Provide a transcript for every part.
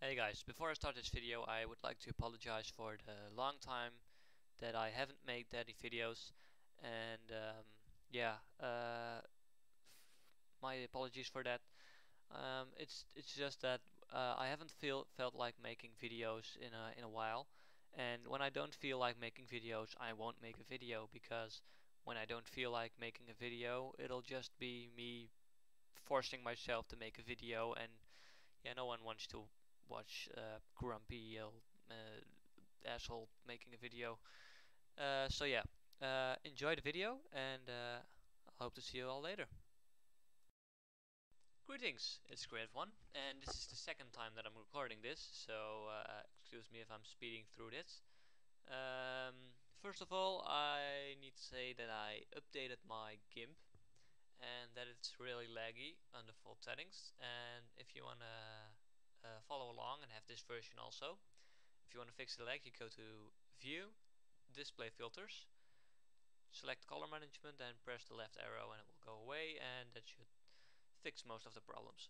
Hey guys, before I start this video I would like to apologize for the long time that I haven't made any videos, and yeah, my apologies for that. It's just that I haven't felt like making videos in a while, and when I don't feel like making videos I won't make a video, because when I don't feel like making a video it'll just be me forcing myself to make a video, and yeah, no one wants to watch grumpy asshole making a video. So yeah, enjoy the video, and I hope to see you all later. Greetings, it's CrE-35, and this is the second time that I'm recording this, so excuse me if I'm speeding through this. First of all, I need to say that I updated my Gimp, and that it's really laggy on default settings. And if you wanna follow along and have this version also, if you want to fix the lag, you go to View, Display Filters, select Color Management, and press the left arrow, and it will go away, and that should fix most of the problems.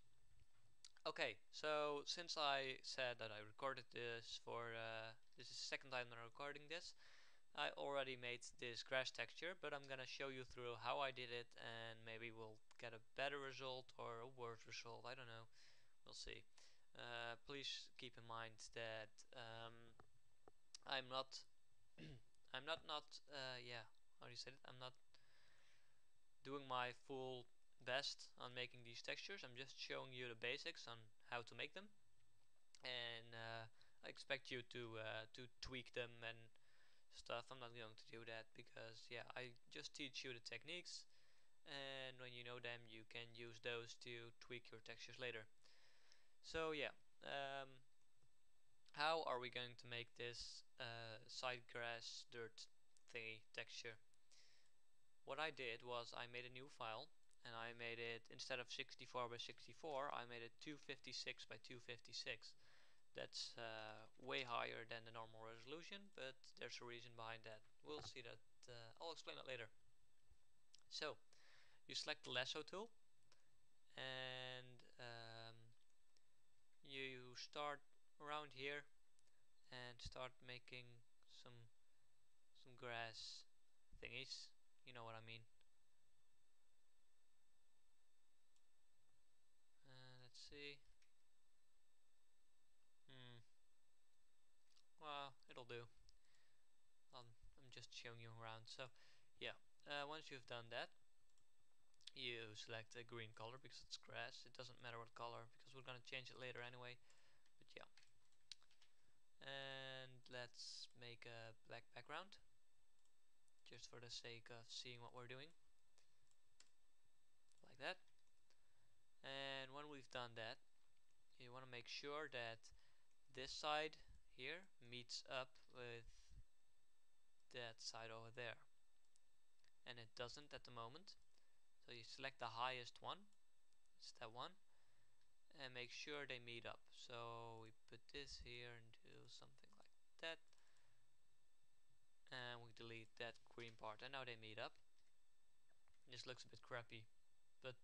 Okay, so since I said that I recorded this for this is the second time that I'm recording this, I already made this grass texture, but I'm gonna show you through how I did it, and maybe we'll get a better result or a worse result. I don't know, we'll see. Please keep in mind that I'm not yeah, how do you say it? I'm not doing my full best on making these textures. I'm just showing you the basics on how to make them, and I expect you to tweak them and stuff. I'm not going to do that because yeah, I just teach you the techniques, and when you know them you can use those to tweak your textures later. So yeah, how are we going to make this side grass dirt thingy texture? What I did was I made a new file, and I made it, instead of 64 by 64, I made it 256 by 256. That's way higher than the normal resolution, but there's a reason behind that. We'll see that. I'll explain that later. So you select the lasso tool, and you start around here and start making some grass thingies. You know what I mean. Let's see. Well, it'll do. I'm just showing you around. So yeah, once you've done that, you select a green color because it's grass. It doesn't matter what color because we're gonna change it later anyway. But yeah, and let's make a black background just for the sake of seeing what we're doing, like that. And when we've done that, you want to make sure that this side here meets up with that side over there, and it doesn't at the moment. So you select the highest one, it's that one, and make sure they meet up. So we put this here and do something like that, and we delete that green part, and now they meet up. This looks a bit crappy, but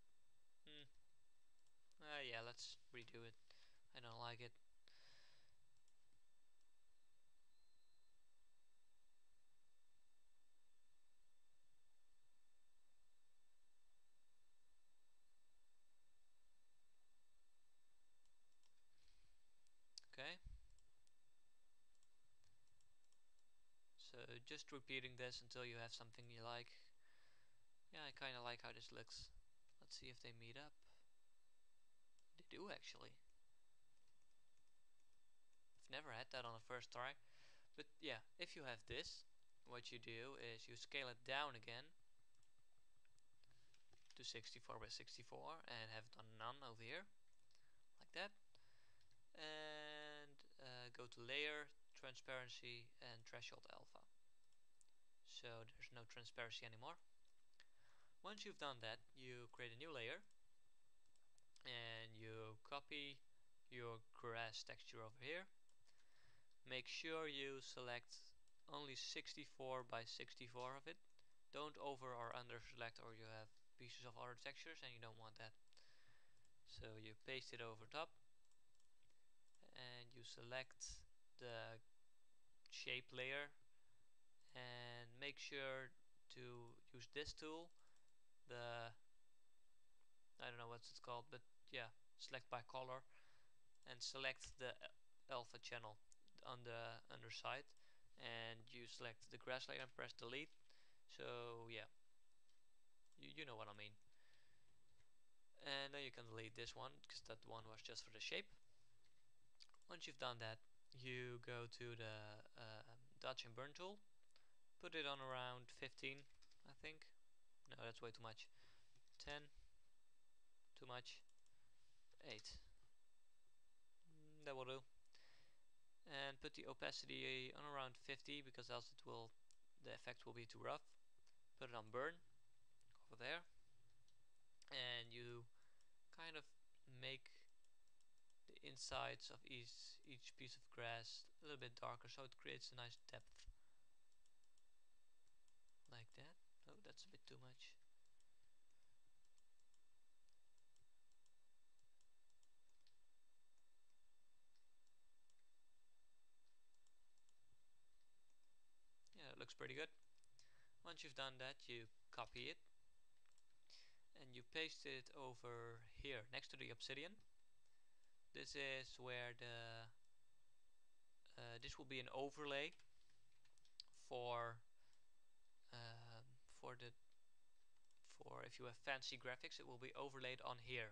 yeah, let's redo it. I don't like it. Okay, so just repeating this until you have something you like. Yeah, I kinda like how this looks. Let's see if they meet up. They do actually. I've never had that on the first try. But yeah, if you have this, what you do is you scale it down again to 64 by 64 and have it on none over here, like that. And go to layer, transparency, and threshold alpha. So there's no transparency anymore. Once you've done that, you create a new layer and you copy your grass texture over here. Make sure you select only 64 by 64 of it. Don't over or under select, or you have pieces of other textures and you don't want that. So you paste it over top and you select the shape layer and make sure to use this tool, the, I don't know what's it called, but yeah, select by color, and select the alpha channel on the underside, and you select the grass layer and press delete. So yeah, you know what I mean. And then you can delete this one because that one was just for the shape. Once you've done that, you go to the dodge and burn tool, put it on around 15, I think. No, that's way too much. 10, too much. 8, that will do. And put the opacity on around 50 because else the effect will be too rough. Put it on burn over there, and you kind of make the insides of each piece of grass a little bit darker, so it creates a nice depth like that. Oh, that's a bit too much. Yeah, it looks pretty good. Once you've done that, you copy it and you paste it over here next to the obsidian. This is where this will be an overlay for um, for the for if you have fancy graphics, it will be overlaid on here.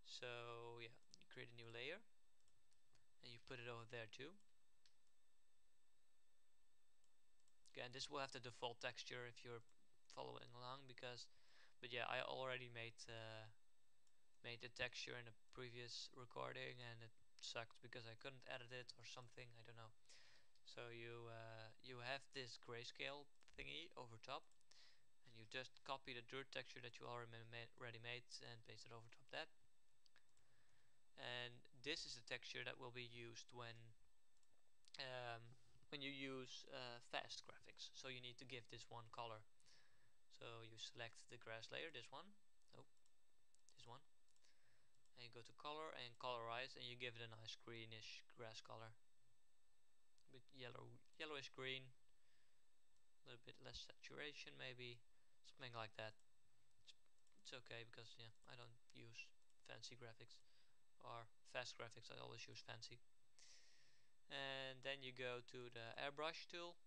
So yeah, you create a new layer and you put it over there too. Again, this will have the default texture if you're following along, but yeah, I already made the texture in a previous recording and it sucked because I couldn't edit it or something, I don't know. So you have this grayscale thingy over top, and you just copy the dirt texture that you already made and paste it over top that. And this is the texture that will be used um, when you use fast graphics. So you need to give this one color. So you select the grass layer, this one, oh, this one, and you go to color and colorize, and you give it a nice greenish grass color, a bit yellowish green, a little bit less saturation maybe, something like that. It's okay because yeah, I don't use fancy graphics or fast graphics. I always use fancy. And then you go to the airbrush tool,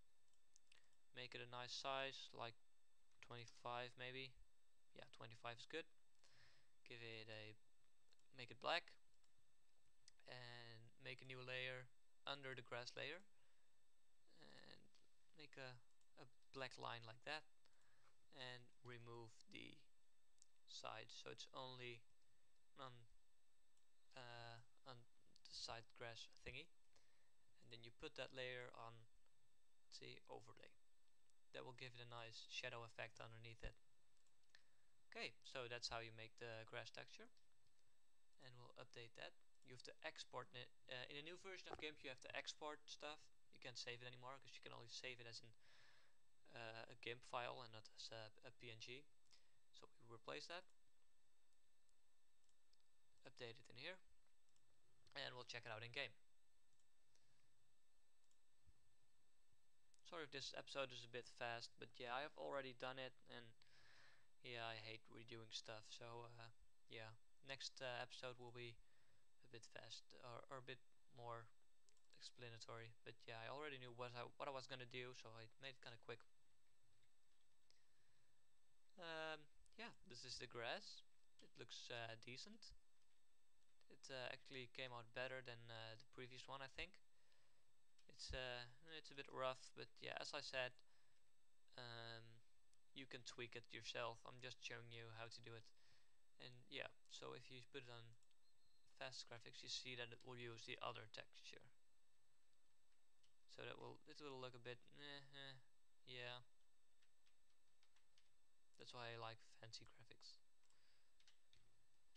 make it a nice size, like 25 maybe. Yeah, 25 is good. Make it black, and make a new layer under the grass layer, and make a black line like that, and remove the sides so it's only on on the side grass thingy, and then you put that layer on, let's see, overlay. That will give it a nice shadow effect underneath it. Okay, so that's how you make the grass texture, and we'll update that. You have to export it. In a new version of Gimp, you have to export stuff. You can't save it anymore because you can only save it as a Gimp file and not as a PNG. So we replace that, update it in here, and we'll check it out in game. Sorry if this episode is a bit fast, but yeah, I have already done it, and yeah, I hate redoing stuff. So yeah, next episode will be a bit fast or a bit more explanatory. But yeah, I already knew what I was gonna do, so I made it kind of quick. Yeah, this is the grass. It looks decent. It actually came out better than the previous one, I think. It's a bit rough, but yeah, as I said, um, you can tweak it yourself. I'm just showing you how to do it. And yeah, so if you put it on fast graphics, you see that it will use the other texture. So it will look a bit yeah. That's why I like fancy graphics.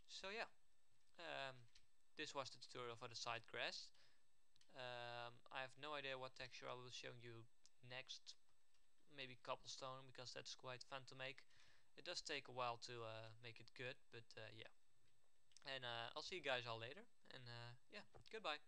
So yeah, um, this was the tutorial for the side grass. I have no idea what texture I will show you next. Maybe cobblestone, because that's quite fun to make. It does take a while to make it good, but yeah. And I'll see you guys all later. And yeah, goodbye.